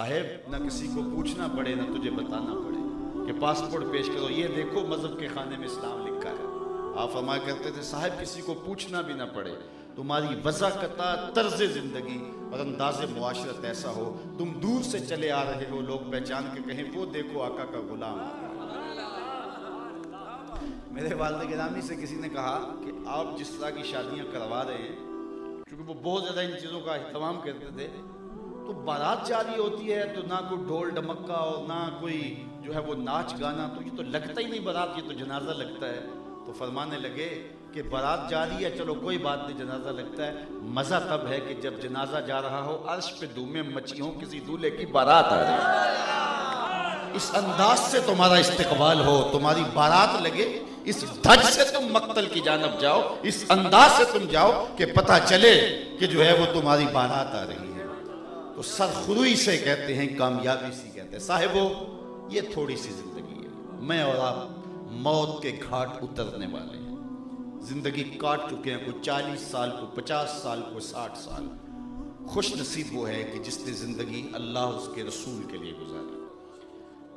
साहेब, ना किसी को पूछना पड़े ना तुझे बताना पड़े कि पासपोर्ट पेश करो, ये देखो मजहब के खाने में इस्लाम लिखा है। आप फरमाया करते थे साहब किसी को पूछना भी ना पड़े, तुम्हारी वज़ाकता, तर्ज़ ज़िंदगी और अंदाज़ मुआशरत ऐसा हो, तुम दूर से चले आ रहे हो, लोग पहचान के कहें वो देखो आका का गुलाम। मेरे वालिद गिरामी से किसी ने कहा कि आप जिस तरह की शादियाँ करवा रहे हैं, क्योंकि वो बहुत ज़्यादा इन चीज़ों का एहतमाम करते थे, तो बारात जारी होती है तो ना कोई ढोल ढमक्का और ना कोई जो है वो नाच गाना, तो ये तो लगता ही नहीं बारात, ये तो जनाजा लगता है। तो फरमाने लगे कि बारात जारी है, चलो कोई बात नहीं, जनाजा लगता है, मज़ा तब है कि जब जनाजा जा रहा हो, अर्श पे धूमें मची हों, किसी दूल्हे की बारात आ रही है, इस अंदाज से तुम्हारा इस्तकबाल हो, तुम्हारी बारात लगे, इस धज से तुम मक्तल की जानब जाओ, इस अंदाज से तुम जाओ कि पता चले कि जो है वो तुम्हारी बारात आ रही है। तो सरखुरुई से कहते हैं, कामयाबी सी कहते हैं। साहिबो, ये थोड़ी सी जिंदगी है, मैं और आप मौत के घाट उतरने वाले हैं। जिंदगी काट चुके हैं, कोई 40 साल, कोई 50 साल, कोई 60 साल। खुश नसीब वो है कि जिसने जिंदगी अल्लाह उसके रसूल के लिए गुजारी,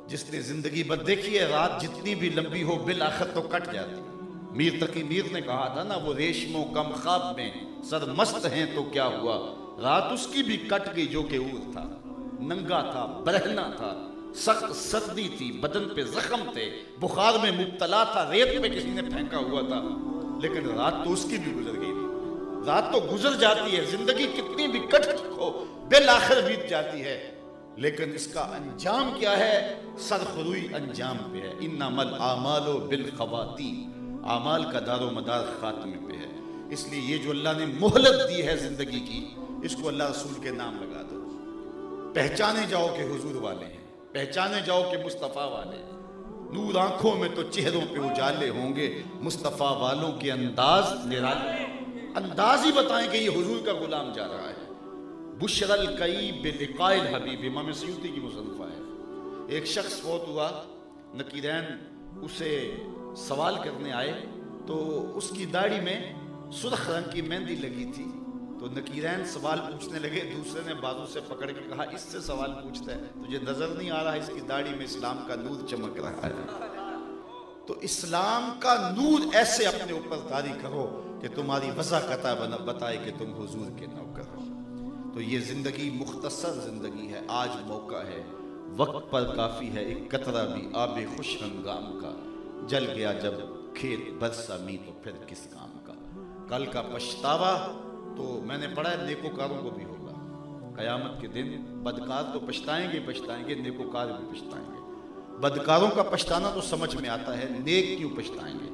जिसने जिंदगी बस देखिए रात जितनी भी लंबी हो बिल आखिर तो कट जाती। मीर तकी मीर ने कहा था ना, वो रेशमो कम ख्वाब में सरमस्त हैं तो क्या हुआ, रात उसकी भी कट गई जो कि ऊर था, नंगा था, बरहना था, सख्त सर्दी थी, बदन पे जख्म थे, बुखार में मुब्तला था, रेत में किसी ने फेंका हुआ था, लेकिन रात तो उसकी भी गुजर गई थी। रात तो गुजर जाती है, जिंदगी कितनी भी कठिन हो बिल आखिर बीत जाती है, लेकिन इसका अंजाम क्या है, सरखुरुई अंजाम पे है। इन्नमल आमालो बिल खवातीम, आमाल का दारो मदार खात्मे पे है। इसलिए ये जो अल्लाह ने मोहलत दी है जिंदगी की, इसको अल्लाह रसूल के नाम लगा दो, पहचाने जाओ कि हुजूर वाले हैं, पहचाने जाओ कि मुस्तफ़ा वाले हैं। नूर आंखों में तो चेहरों पे उजाले होंगे, मुस्तफ़ा वालों के अंदाज निराले, अंदाज ही बताएं कि ये हुजूर का गुलाम जा रहा है। बुशरल कई बिलिकाइल हबीब, इमाम सयूती की मुसन्नफ़ा है। एक शख्स फौत हुआ, नकीरैन उसे सवाल करने आए, तो उसकी दाढ़ी में सुर्ख रंग की मेहंदी लगी थी, तो नकीरैन सवाल पूछने लगे, दूसरे ने बाजू से पकड़ के कहा इससे सवाल पूछता है, तुझे नजर नहीं आ रहा इसकी दाढ़ी में इस्लाम का नूर चमक रहा है। तो इस्लाम का नूर ऐसे अपने ऊपर तारी करो कि तुम्हारी वज़ाकता बताए कि तुम हुजूर के नौकर हो। तो ये जिंदगी मुख्तसर जिंदगी है, आज मौका है, वक्त पर काफी है, एक कतरा भी आबे खुश हंगाम का, जल गया जब खेत बरसा मी तो फिर किस काम का। कल का पछतावा तो मैंने पढ़ा है नेकोकारों को भी होगा, कयामत के दिन बदकार तो पछताएंगे पछताएंगे, नेकोकार भी पछताएंगे। बदकारों का पछताना तो समझ में आता है, नेक क्यों पछताएंगे,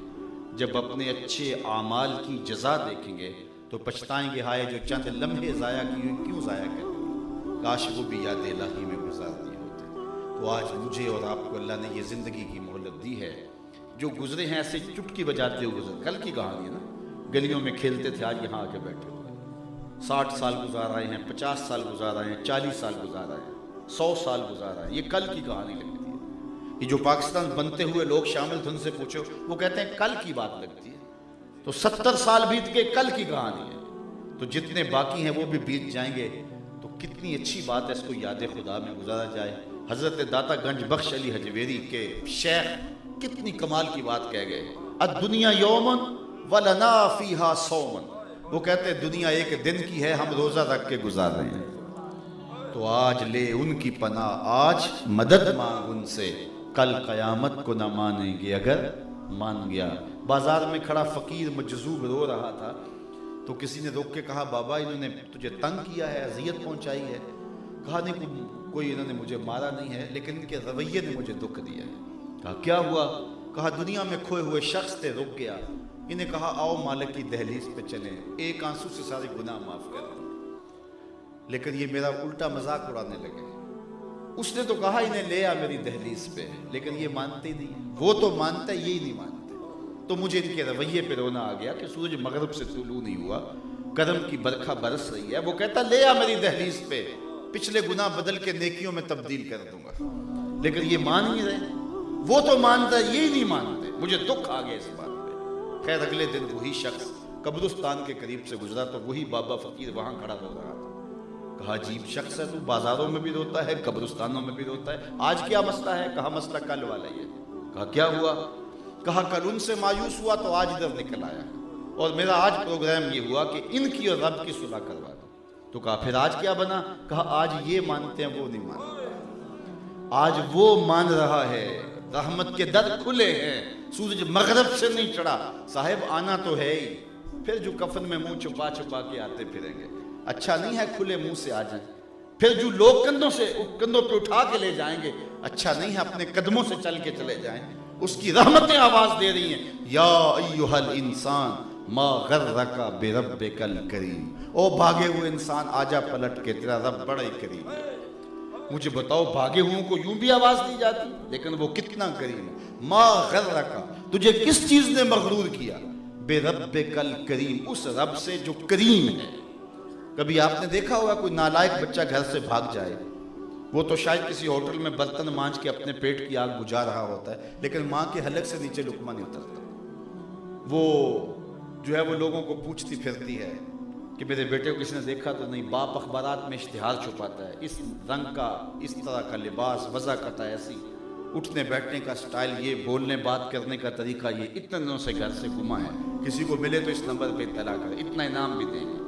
जब अपने अच्छे आमाल की जजा देखेंगे तो पछताएंगे, हाय जो चंद लम्हे ज़ाया किए क्यों ज़ाया कर, काश वो भी याद इलाही में गुजार दिए होते। तो आज मुझे और आपको अल्लाह ने ये ज़िंदगी की मोहलत दी है, जो गुजरे हैं ऐसे चुटकी बजाते हुए गुजरे। कल की कहानी है ना, गलियों में खेलते थे, आज यहाँ आके बैठे हुए, 60 साल गुजार आए हैं, 50 साल गुजार आए हैं, 40 साल गुजार आए हैं, 100 साल गुजार आए, ये कल की कहानी लगती है। ये जो पाकिस्तान बनते हुए लोग शामिल थे उनसे पूछो, वो कहते हैं कल की बात लगती है। तो 70 साल बीत के कल की कहानी है, तो जितने बाकी हैं वो भी बीत जाएंगे। तो कितनी अच्छी बात है, इसको याद खुदा में गुजारा जाए। हजरत दाता गंज बख्श अली हजवेरी के शेख कितनी कमाल की बात कह गए, अद्दुनिया यौमन वलना फीहा सौमन, वो कहते हैं दुनिया एक दिन की है, हम रोजा रख के गुजार रहे हैं। तो आज ले उनकी पनाह, आज मदद मांग उनसे, कल कयामत को न मानेंगे अगर मान गया। बाजार में खड़ा फकीर मजजूब रो रहा था, तो किसी ने रोक के कहा बाबा इन्होंने तुझे तंग किया है, अजियत पहुंचाई है। कहा नहीं कोई इन्होंने मुझे मारा नहीं है, लेकिन इनके रवैये ने मुझे दुख दिया है। कहा क्या हुआ? कहा दुनिया में खोए हुए शख्स थे, रुक गया, इन्हें कहा आओ मालिक की दहलीज पे चलें, एक आंसू से सारे गुनाह माफ कर दो, लेकिन ये मेरा उल्टा मजाक उड़ाने लगे। उसने तो कहा इन्हें ले आ मेरी दहलीज पे, लेकिन ये मानते ही नहीं, वो तो मानता है, यही नहीं मानते। तो मुझे इनके रवैये पे रोना आ गया कि सूरज मगरब से तुलू नहीं हुआ, करम की बरखा बरस रही है। वो कहता ले आ मेरी दहलीज पे, पिछले गुनाह बदल के नेकियों में तब्दील कर दूंगा, लेकिन ये मान नहीं रहे। वो तो मानता है, यही नहीं मानते। मुझे दुख आ गया इस बात पे। खैर अगले दिन वही शख्स कब्रिस्तान के करीब से गुजरा, तो वही बाबा फकीर वहां खड़ा हो रहा था। کہا عجیب شخص ہے تو، بازاروں میں بھی روتا ہے قبرستانوں میں بھی روتا ہے، آج کیا مسئلہ ہے؟ کہا مسئلہ کل والا ہی ہے۔ کہا کیا ہوا؟ کہا کل ان سے مایوس ہوا تو آج ادھر نکل آیا، اور میرا آج پروگرام یہ ہوا کہ ان کی اور رب کی صلح کروا دو۔ تو کہا پھر آج کیا بنا؟ کہا آج یہ مانتے ہیں وہ نہیں مانتے، آج وہ مان رہا ہے رحمت کے در کھلے ہیں، سورج مغرب سے نہیں چڑھا، صاحب آنا تو ہے ہی، پھر جو کفن میں منہ چھپا چھپا کے آتے پھریں گے، اچھا نہیں ہے کھلے منہ سے آ جائیں، پھر جو لوگ کندھوں پہ اٹھا کے لے جائیں گے، اچھا نہیں ہے اپنے قدموں سے چل کے چلے جائیں۔ اس کی رحمتیں آواز دے رہی ہیں، یا ایھا الانسان ما غرک بربک الکریم، او بھاگے ہوئے انسان آجا پلٹ کے، تیرا رب بڑا ہی کریم ہے۔ مجھے بتاؤ بھاگے ہوئوں کو یوں بھی آواز دی جاتی، لیکن وہ کتنا کریم ہے۔ ما غرک، تجھے کس چیز نے مغرور کیا؟ بربک الکریم، اس رب سے جو کریم ہے۔ کبھی آپ نے دیکھا ہوگا کوئی نالائق بچہ گھر سے بھاگ جائے، وہ تو شاید کسی ہوٹل میں برتن مانج کے اپنے پیٹ کی آگ بجھا رہا ہوتا ہے، لیکن ماں کے حلق سے نیچے لقمہ نہیں اترتا۔ وہ جو ہے وہ لوگوں کو پوچھتی پھرتی ہے کہ میرے بیٹے کو کسی نے دیکھا تو نہیں۔ باپ اخبارات میں اشتہار چھپاتا ہے، اس رنگ کا، اس طرح کا لباس، وضاحت ایسی، اٹھنے بیٹھنے کا سٹائل یہ، بولنے بات کرنے کا طریقہ یہ، اتنے دنوں سے گھر سے گما ہے، کسی کو ملے تو اس نمبر پہ اطلاع کرے، اتنا انعام بھی دیں گے۔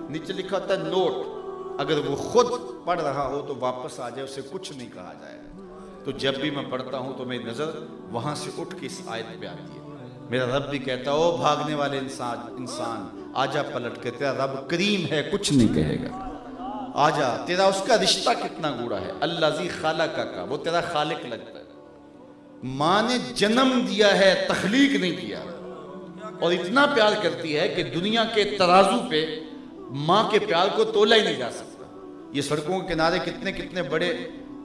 نیچے لکھا ہوتا ہے نوٹ، اگر وہ خود پڑھ رہا ہو تو واپس آ جائے، اسے کچھ نہیں کہا جائے گا۔ تو جب بھی میں پڑھتا ہوں تو میری نظر وہاں سے اٹھ کے اس آیت پہ آتی ہے۔ میرا رب بھی کہتا ہے او بھاگنے والے انسان آجا پلٹ کے، تیرا رب کریم ہے، کچھ نہیں کہے گا، آجا، تیرا اس کا رشتہ کتنا گوڑا ہے۔ الذی خالق کا، وہ تیرا خالق لگتا ہے۔ ماں نے جنم دیا ہے، تخلیق نہیں کیا، اور اتنا پیار کرتی ہے کہ دنیا کے ترازو پہ ماں کے پیار کو تولا ہی نہیں جا سکتا۔ یہ سڑکوں کے کنارے کتنے کتنے بڑے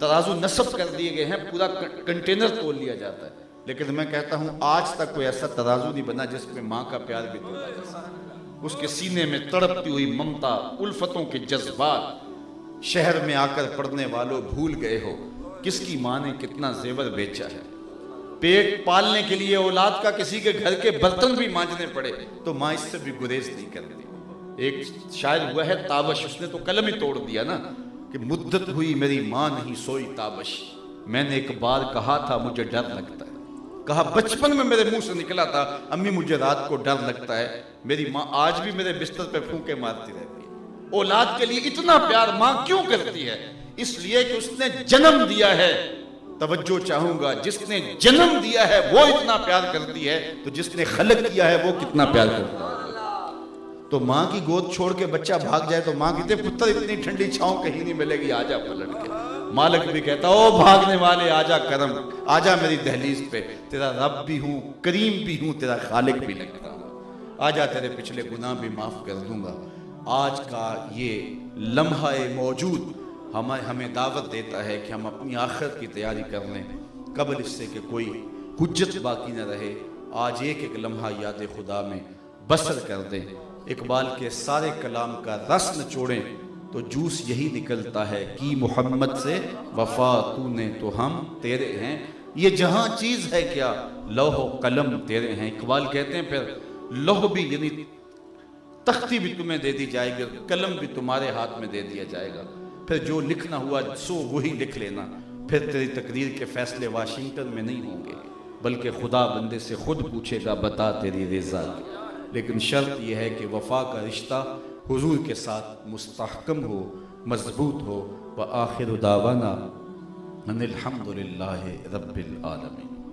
ترازو نصب کر دیے گئے ہیں، پورا کنٹینر تول لیا جاتا ہے، لیکن میں کہتا ہوں آج تک کوئی ایسا ترازو نہیں بنا جس میں ماں کا پیار بھی تولا جا سکتا۔ اس کے سینے میں تڑپتی ہوئی ممتا، الفتوں کے جذبات، شہر میں آ کر پڑھنے والوں بھول گئے ہو کس کی ماں نے کتنا زیور بیچا ہے۔ پیٹ پالنے کے لیے اولاد کا کسی کے گھر کے برتن بھی مانجنے پڑے تو ماں اس سے بھی گریز نہیں کرتی۔ ایک شاعر ہوا ہے تابش، اس نے تو قلم ہی توڑ دیا نا کہ مدت ہوئی میری ماں نہیں سوئی تابش، میں نے ایک بار کہا تھا مجھے ڈر لگتا ہے، کہا بچپن میں میرے منہ سے نکلا تھا امی مجھے رات کو ڈر لگتا ہے۔ میری ماں آج بھی میرے بستر پہ پھونکے مارتی رہتی ہے۔ اولاد کے لیے اتنا پیار ماں کیوں کرتی ہے؟ اس لیے کہ اس نے جنم دیا ہے۔ توجہ چاہوں گا، جس نے جنم دیا ہے وہ اتنا پیار کرتی ہے تو جس نے خلق کیا ہے وہ کتنا پیار کرتا ہے۔ تو ماں کی گود چھوڑ کے بچہ بھاگ جائے تو ماں کہتے پتر اتنی ٹھنڈی چھاؤں کہیں نہیں ملے گی، آجا پلٹ کے۔ مالک بھی کہتا او بھاگنے والے آجا کرم، آجا میری دہلیز پہ، تیرا رب بھی ہوں، کریم بھی ہوں، تیرا خالق بھی لگتا ہوں، آجا تیرے پچھلے گناہ بھی معاف کر دوں گا۔ آج کا یہ لمحہ موجود ہمیں دعوت دیتا ہے کہ ہم اپنی آخرت کی تیاری کر لیں قبل اس سے کہ کوئی حجت باقی نہ رہے۔ آج ایک ایک لمحہ یاد خدا میں بسر کر دیں۔ اقبال کے سارے کلام کا رس نچوڑیں تو جوس یہی نکلتا ہے کہ محمد سے وفا تو نے تو ہم تیرے ہیں، یہ جہاں چیز ہے کیا لوح و قلم تیرے ہیں۔ اقبال کہتے ہیں پھر لوح بھی یعنی تختی بھی تمہیں دے دی جائے گی، قلم بھی تمہارے ہاتھ میں دے دیا جائے گا، پھر جو لکھنا ہوا سو وہی لکھ لینا۔ پھر تیری تقریر کے فیصلے واشنگٹن میں نہیں ہوں گے بلکہ خدا بندے سے خود پوچھے گا بتا تیری رضا کی۔ لیکن شرط یہ ہے کہ وفا کا رشتہ حضور کے ساتھ مستحکم ہو، مضبوط ہو۔ وآخر دعوانا ان الحمد للہ رب العالمین۔